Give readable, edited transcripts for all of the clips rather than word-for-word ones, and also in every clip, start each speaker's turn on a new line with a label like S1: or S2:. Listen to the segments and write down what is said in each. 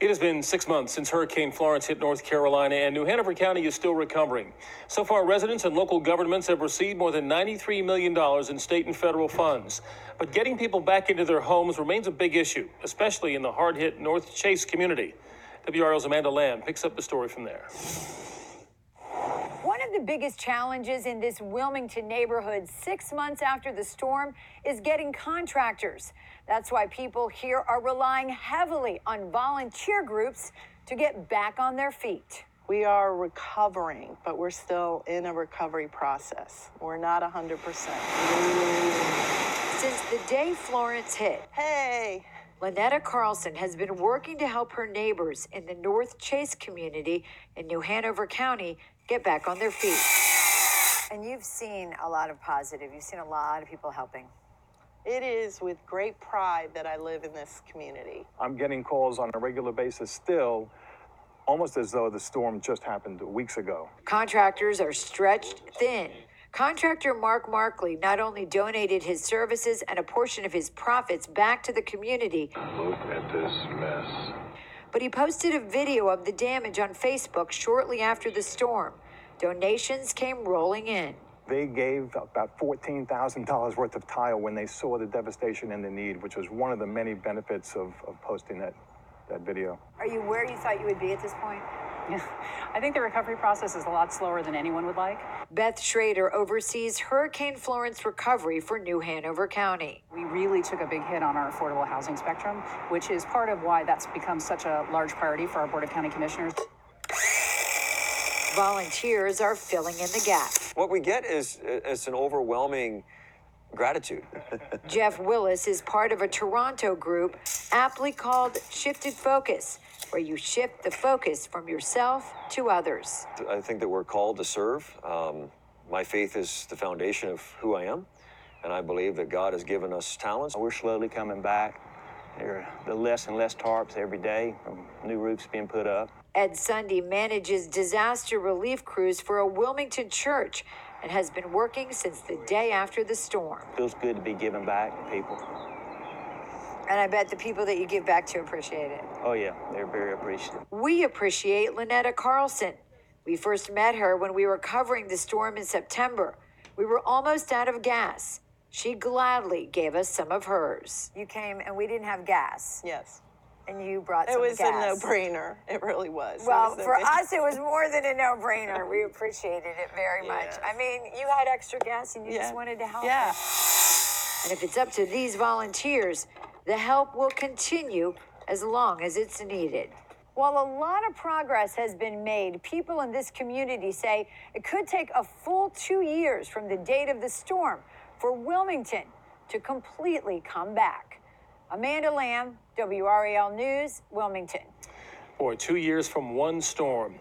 S1: It has been 6 months since Hurricane Florence hit North Carolina, and New Hanover County is still recovering. So far, residents and local governments have received more than $93 million in state and federal funds. But getting people back into their homes remains a big issue, especially in the hard-hit North Chase community. WRL's Amanda Lamb picks up the story from there.
S2: One of the biggest challenges in this Wilmington neighborhood 6 months after the storm is getting contractors. That's why people here are relying heavily on volunteer groups to get back on their feet.
S3: We are recovering, but we're still in a recovery process. We're not 100%.
S2: Since the day Florence hit,
S3: Hey!
S2: Lynetta Carlson has been working to help her neighbors in the North Chase community in New Hanover County get back on their feet. And you've seen a lot of positive. You've seen a lot of people helping.
S3: It is with great pride that I live in this community.
S4: I'm getting calls on a regular basis still, almost as though the storm just happened weeks ago.
S2: Contractors are stretched thin. Contractor Mark Markley not only donated his services and a portion of his profits back to the community.
S5: Look at this mess.
S2: But he posted a video of the damage on Facebook shortly after the storm. Donations came rolling in.
S4: They gave about $14,000 worth of tile when they saw the devastation and the need, which was one of the many benefits of posting that video.
S2: Are you where you thought you would be at this point?
S6: Yeah, I think the recovery process is a lot slower than anyone would like.
S2: Beth Schrader oversees Hurricane Florence recovery for New Hanover County.
S6: We really took a big hit on our affordable housing spectrum, which is part of why that's become such a large priority for our Board of County Commissioners.
S2: Volunteers are filling in the gap.
S7: What we get is an overwhelming gratitude.
S2: Jeff Willis is part of a Toronto group aptly called Shifted Focus, where you shift the focus from yourself to others.
S7: I think that we're called to serve. My faith is the foundation of who I am, and I believe that God has given us talents.
S8: We're slowly coming back. There are less and less tarps every day, from new roofs being put up.
S2: Ed Sunday manages disaster relief crews for a Wilmington church and has been working since the day after the storm.
S8: Feels good to be giving back to people.
S2: And I bet the people that you give back to appreciate it.
S8: Oh yeah, they're very appreciative.
S2: We appreciate Lynetta Carlson. We first met her when we were covering the storm in September. We were almost out of gas. She gladly gave us some of hers. You came and we didn't have gas.
S3: Yes.
S2: And you brought
S3: It
S2: some
S3: was
S2: gas.
S3: a no-brainer. It really was.
S2: Well, for us, it was more than a no-brainer. We appreciated it very much.
S3: Yes.
S2: I mean, you had extra gas and you just wanted to help.
S3: Yeah.
S2: And if it's up to these volunteers, the help will continue as long as it's needed. While a lot of progress has been made, people in this community say it could take a full 2 years from the date of the storm for Wilmington to completely come back. Amanda Lamb, WRAL News, Wilmington.
S1: Boy, 2 years from one storm.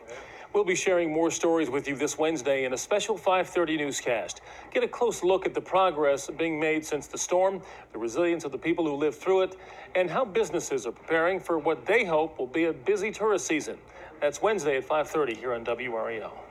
S1: We'll be sharing more stories with you this Wednesday in a special 5:30 newscast. Get a close look at the progress being made since the storm, the resilience of the people who lived through it, and how businesses are preparing for what they hope will be a busy tourist season. That's Wednesday at 5:30 here on WRAL.